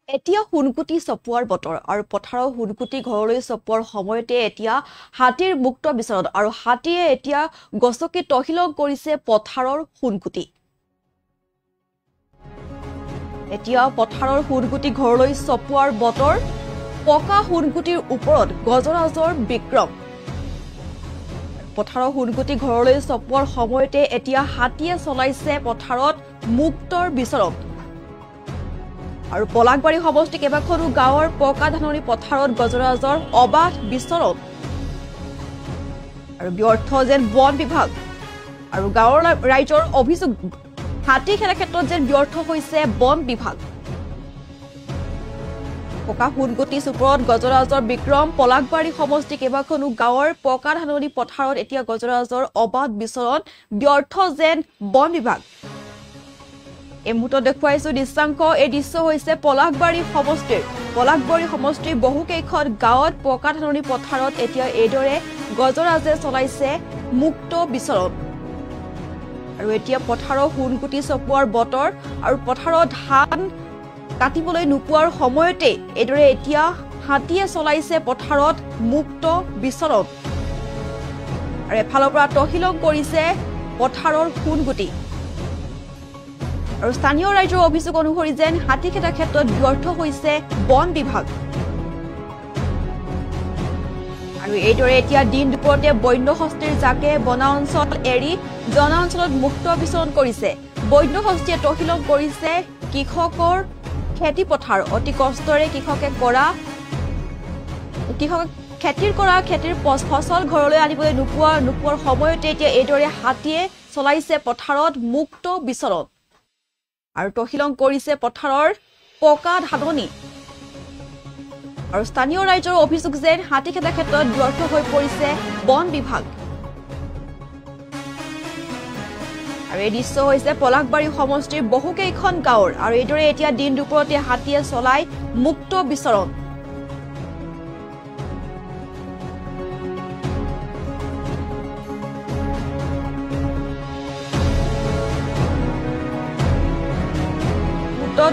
এতিয়া হুনকুটি চপোৱাৰ বতৰ আৰু পথাৰৰ হুনকুটি ঘৰলৈ চপোৱাৰ সময়তে এতিয়া হাতীৰ মুক্ত বিচৰণ আৰু হাতীয়ে এতিয়া গছকি তহিলং কৰিছে পথাৰৰ হুনকুটি। এতিয়া পথাৰৰ হুনকুটি ঘৰলৈ চপোৱাৰ বতৰ, পকা হুনকুটিৰ ওপৰত গজৰাজৰ বিক্ৰম। পথাৰৰ হুনকুটি ঘৰলৈ চপোৱাৰ সময়তে এতিয়া হাতীয়ে চলাইছে পথাৰত মুক্তৰ বিচৰণ। আৰু পলাকবাৰী সমষ্টি কেইবাখনো গাঁৱৰ পকা ধাননি পথাৰত গজৰাজৰ অবাধ বিচৰণ আৰু ব্যৰ্থ যেন বন বিভাগ আৰু গাঁৱৰ ৰাইজৰ অভিযোগ হাতী খেলা ক্ষেত্ৰত যেন ব্যৰ্থ হৈছে বন বিভাগ। পকা হুনকুটি ওপৰত গজৰাজৰ বিক্ৰম, পলাকবাৰী সমষ্টি কেইবাখনো গাঁৱৰ পকা ধাননি পথাৰত এতিয়া গজৰাজৰ অবাধ বিচৰণ, ব্যৰ্থ যেন বন বিভাগ। এই মুহূৰ্তত দেখুৱাইছো দৃশ্যাংশ। এই দৃশ্য হৈছে পলাকবাৰী সমষ্টিৰ বহুকেইখন গাঁৱত পকা ধাননি পথাৰত এতিয়া এইদৰে গজৰাজে চলাইছে মুক্ত বিচৰণ আৰু এতিয়া পথাৰৰ হুনকুটি চপোৱাৰ বতৰ আৰু পথাৰত ধান কাটিবলৈ নোপোৱাৰ সময়তে এইদৰে এতিয়া হাতীয়ে চলাইছে পথাৰত মুক্ত বিচৰণ আৰু এফালৰ পৰা তহিলং কৰিছে পথাৰৰ হুনকুটি। আৰু স্থানীয় ৰাইজৰ অভিযোগ অনুসৰি যেন হাতী খেদাৰ ক্ষেত্ৰত ব্যৰ্থ হৈছে বন বিভাগ। আৰু এইদৰে এতিয়া দিন দুপৰতে বন্য হস্তীৰ জাকে বনাঞ্চল এৰি জনাঞ্চলত মুক্ত বিচৰণ কৰিছে। বন্য হস্তীয়ে তহিলং কৰিছে কৃষকৰ খেতি পথাৰ। অতি কষ্টৰে কৃষকে খেতিৰ ফচল ঘৰলৈ আনিবলৈ নোপোৱাৰ সময়তে এতিয়া এইদৰে হাতীয়ে চলাইছে পথাৰত মুক্ত বিচৰণ আৰু তহিলং কৰিছে পথাৰৰ পকা ধাননি। আৰু স্থানীয় ৰাইজৰ অভিযোগ যেন হাতী খেদাৰ ক্ষেত্ৰত ব্যৰ্থ হৈ পৰিছে বন বিভাগ। আৰু এই দৃশ্য হৈছে পলাকবাৰী সমষ্টিৰ বহুকেইখন গাঁৱৰ আৰু এইদৰে এতিয়া দিন দুপৰতে হাতীয়ে চলাই মুক্ত বিচৰণ।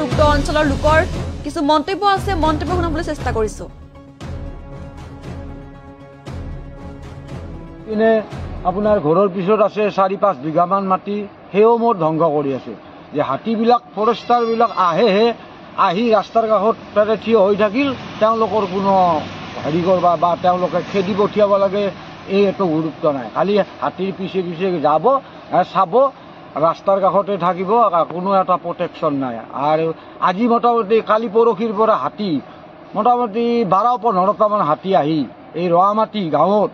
উক্ত অঞ্চলৰ লোকৰ কিছু মন্তব্য আছে, মন্তব্য শুনাবলৈ চেষ্টা কৰিছো। আপোনাৰ ঘৰৰ পিছত আছে 4-5 বিঘামান মাটি, সেও মোৰ ধ্বংস কৰি আছে। যে হাতীবিলাক ফৰেষ্টাৰবিলাক আহি ৰাস্তাৰ কাষত তাতে থিয় হৈ থাকিল, তেওঁলোকৰ কোনো হেৰি কৰবা বা তেওঁলোকে খেদি পঠিয়াব লাগে এই একো গুৰুত্ব নাই। খালি হাতীৰ পিছে পিছে যাব, চাব, ৰাস্তাৰ কাষতে থাকিব, কোনো এটা প্ৰটেকশ্যন নাই। আৰু আজি মোটামুটি কালি পৰহিৰ পৰা হাতী মোটামুটি 12-15টামান হাতী আহি এই ৰৱামাটি গাঁৱত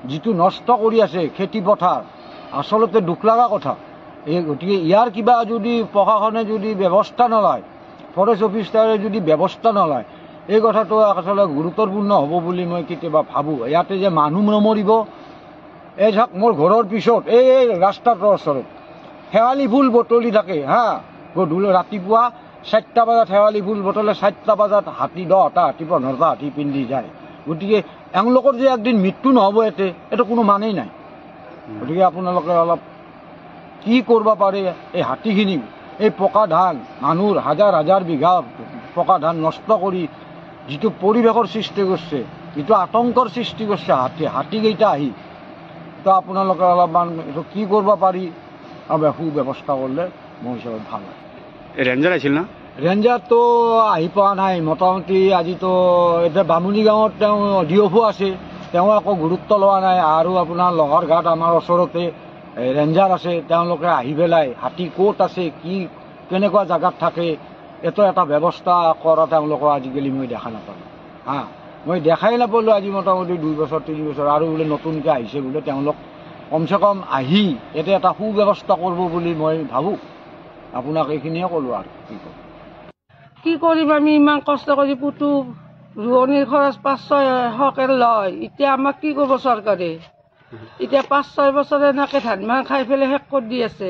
যিটো নষ্ট কৰি আছে খেতি পথাৰ, আচলতে দুখ লগা কথা। গতিকে ইয়াৰ কিবা যদি প্ৰশাসনে যদি ব্যৱস্থা নলয়, ফৰেষ্ট অফিচাৰে যদি ব্যৱস্থা নলয়, এই কথাটো আচলতে গুৰুত্বপূৰ্ণ হ'ব বুলি মই কেতিয়াবা ভাবোঁ। ইয়াতে যে মানুহ নমৰিব, এই চাওক মোৰ ঘৰৰ পিছত এই ৰাস্তাটোৰ ওচৰত শেৱালি ফুল বটলি থাকে গধূলি ৰাতিপুৱা 4টা বজাত শেৱালি ফুল বটলে, 4টা বজাত হাতী 10টা হাতী 15টা হাতী পিন্ধি যায়। গতিকে এওঁলোকৰ যে একদিন মৃত্যু নহ'ব এইটো কোনো মানেই নাই। গতিকে আপোনালোকে অলপ কি কৰিব পাৰে এই হাতীখিনি, এই পকা ধান মানুহৰ হাজাৰ বিঘা পকা ধান নষ্ট কৰি যিটো পৰিৱেশৰ সৃষ্টি কৰিছে, যিটো আতংকৰ সৃষ্টি কৰিছে হাতীকেইটা আহি, তো আপোনালোকে অলপমান এইটো কি কৰিব পাৰি সুব্যৱস্থা কৰিলে মোৰ হিচাপত ভাল হয়। ৰেঞ্জাৰ আহিছিল না? ৰেঞ্জাৰটো আহি পোৱা নাই। মোটামুটি আজিতো এতিয়া বামুণী গাঁৱত তেওঁ ডিঅফো আছে, তেওঁ আকৌ গুৰুত্ব লোৱা নাই। আৰু আপোনাৰ লহৰঘাট আমাৰ ওচৰতে ৰেঞ্জাৰ আছে, তেওঁলোকে আহি পেলাই হাতী ক'ত আছে, কেনেকুৱা জেগাত থাকে, এইটো এটা ব্যৱস্থা কৰা তেওঁলোকক আজিকালি মই দেখা নাপালোঁ। মই দেখাই নাপালোঁ আজি মোটামুটি 2 বছৰ 3 বছৰ। আৰু বোলে নতুনকৈ আহিছে বোলে, তেওঁলোক কমচে কম আহি এতিয়া এটা সুব্যৱস্থা কৰিব বুলি মই ভাবোঁ। আপোনাক এইখিনিয়ে ক'লোঁ আৰু কি কৰিম। আমি ইমান কষ্ট কৰি পুতো, ৰোৱনীৰ খৰচ 500-600কে লয়। এতিয়া আমাক কি কৰিব চৰকাৰে? এতিয়া 5-6 বছৰ এনেকে ধান মাহ খাই পেলাই শেষ কৰি দি আছে।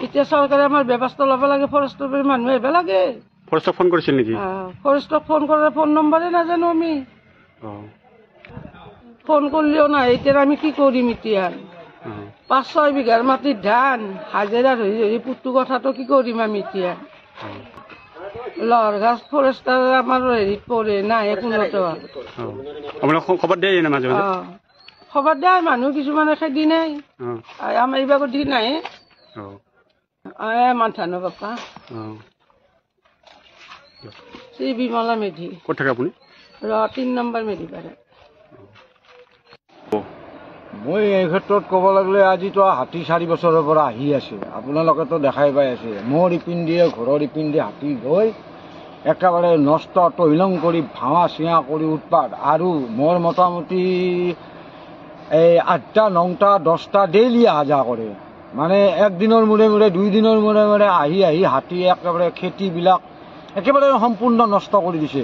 এতিয়া চৰকাৰে আমাৰ ব্যৱস্থা ল'ব লাগে, ফৰেষ্টৰ মানুহ আহিব লাগে। ফৰেষ্টক ফোন কৰিছিল নেকি? ফৰেষ্টক ফোন কৰে, ফোন নম্বৰে নাজানো আমি। ফোন কৰিলেও নাই। এতিয়া আমি কি কৰিম? এতিয়া 5-6 বিঘাৰ মাটিত ধান হাজিৰা ধৰি পুতু কথাটো কি কৰিম আমি এতিয়া? লহৰঘাট ফৰেষ্টাৰ আমাৰ হেৰিত পৰে নাহে কোনোতো। আপোনাক খবৰ দিয়ে না মাজে মাজে? খবৰ দিয়ে মানুহ কিছুমানে খেদি নাই, আমাৰ এইবাৰ দি নাহে। মানথানো বাপা শ্ৰী বিমলা মেধি। ক'ত থাকে আপুনি? 3 নম্বৰ মেধি পাৰে। মই এই ক্ষেত্ৰত ক'ব লাগিলে আজিতো হাতী 4 বছৰৰ পৰা আহি আছে, আপোনালোকেতো দেখাই পাই আছে। মোৰ ইপিন্দিয়ে ঘৰৰ ইপিন্দি হাতী গৈ একেবাৰে নষ্ট তহিলং কৰি ভাঙা চিঙা কৰি উৎপাত। আৰু মোৰ মোটামুটি এই 8টা 9টা 10টা ডেইলি অহা যোৱা কৰে। মানে একদিনৰ মূৰে মূৰে 2 দিনৰ মূৰে মূৰে আহি হাতী একেবাৰে খেতিবিলাক একেবাৰে সম্পূৰ্ণ নষ্ট কৰি দিছে।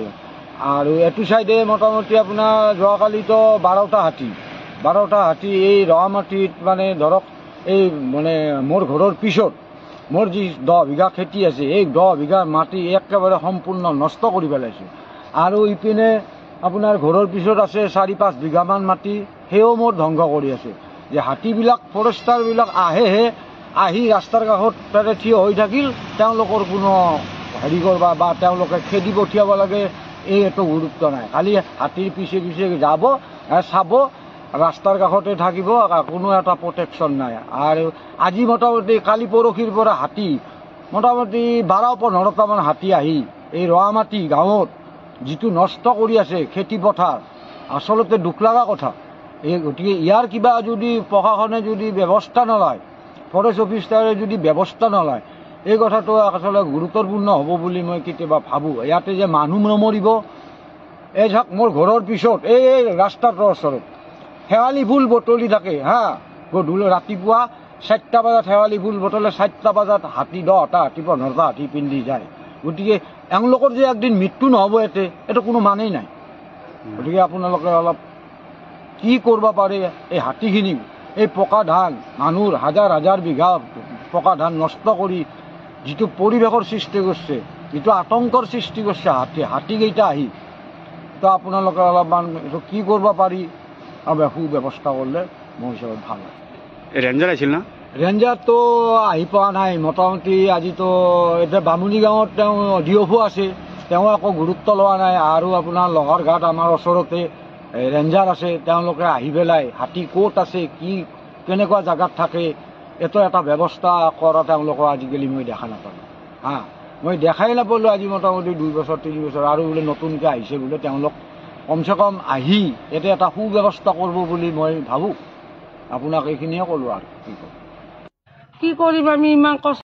আৰু এইটো চাইডে মোটামুটি আপোনাৰ যোৱাকালিতো 12টা হাতী এই ৰহা মাটিত মানে ধৰক এই মানে মোৰ ঘৰৰ পিছত মোৰ যি 10 বিঘা খেতি আছে, এই 10 বিঘা মাটি একেবাৰে সম্পূৰ্ণ নষ্ট কৰি পেলাইছে। আৰু ইপিনে আপোনাৰ ঘৰৰ পিছত আছে 4-5 বিঘামান মাটি, সেয়াও মোৰ ধ্বংস কৰি আছে। যে হাতীবিলাক ফৰেষ্টাৰবিলাক আহি ৰাস্তাৰ কাষত তাতে থিয় হৈ থাকিল, তেওঁলোকৰ কোনো হেৰি কৰবা বা তেওঁলোকে খেদি পঠিয়াব লাগে এইটো গুৰুত্ব নাই। খালি হাতীৰ পিছে পিছে যাব, চাব, ৰাস্তাৰ কাষতে থাকিব, কোনো এটা প্ৰটেকশ্যন নাই। আৰু আজি মোটামুটি কালি পৰহিৰ পৰা হাতী মোটামুটি 12-15টামান হাতী আহি এই ৰহামাটি গাঁৱত যিটো নষ্ট কৰি আছে খেতি পথাৰ, আচলতে দুখ লগা কথা। গতিকে ইয়াৰ কিবা যদি প্ৰশাসনে যদি ব্যৱস্থা নলয়, ফৰেষ্ট অফিচাৰে যদি ব্যৱস্থা নলয়, এই কথাটো আচলতে গুৰুত্বপূৰ্ণ হ'ব বুলি মই কেতিয়াবা ভাবোঁ। ইয়াতে যে মানুহ নমৰিব, এই চাওক মোৰ ঘৰৰ পিছত এই ৰাস্তাটোৰ ওচৰত শেৱালি ফুল বুটলি থাকে গধূলি ৰাতিপুৱা 4টা বজাত শেৱালি ফুল বুটলে, 4টা বজাত হাতী 10টা হাতী 15টা হাতী পিন্ধি যায়। গতিকে এওঁলোকৰ যে একদিন মৃত্যু নহ'ব এইটো কোনো মানেই নাই। গতিকে আপোনালোকে অলপ কি কৰিব পাৰে এই হাতীখিনি, এই পকা ধান মানুহৰ হাজাৰ বিঘা পকা ধান নষ্ট কৰি যিটো পৰিৱেশৰ সৃষ্টি কৰিছে, যিটো আতংকৰ সৃষ্টি কৰিছে হাতীকেইটা আহি, তো আপোনালোকে অলপমান এইটো কি কৰিব পাৰি সুব্যৱস্থা কৰিলে মোৰ হিচাপত ভাল হয়। ৰেঞ্জাৰ আহিছিল না? ৰেঞ্জাৰটো আহি পোৱা নাই। মোটামুটি আজিতো এতিয়া বামুণী গাঁৱত তেওঁ ডিঅফো আছে, তেওঁ আকৌ গুৰুত্ব লোৱা নাই। আৰু আপোনাৰ লহৰঘাট আমাৰ ওচৰতে ৰেঞ্জাৰ আছে, তেওঁলোকে আহি পেলাই হাতী ক'ত আছে, কি কেনেকুৱা জেগাত থাকে, এইটো এটা ব্যৱস্থা কৰা তেওঁলোকক আজিকালি মই দেখা নাপালোঁ। মই দেখাই নাপালোঁ আজি মোটামুটি 2 বছৰ 3 বছৰ। আৰু বোলে নতুনকৈ আহিছে বোলে, তেওঁলোক কমচে কম আহি এতিয়া এটা সুব্যৱস্থা কৰিব বুলি মই ভাবোঁ। আপোনাক এইখিনিয়ে ক'লোঁ আৰু কি কৰিম আমি ইমান কষ্ট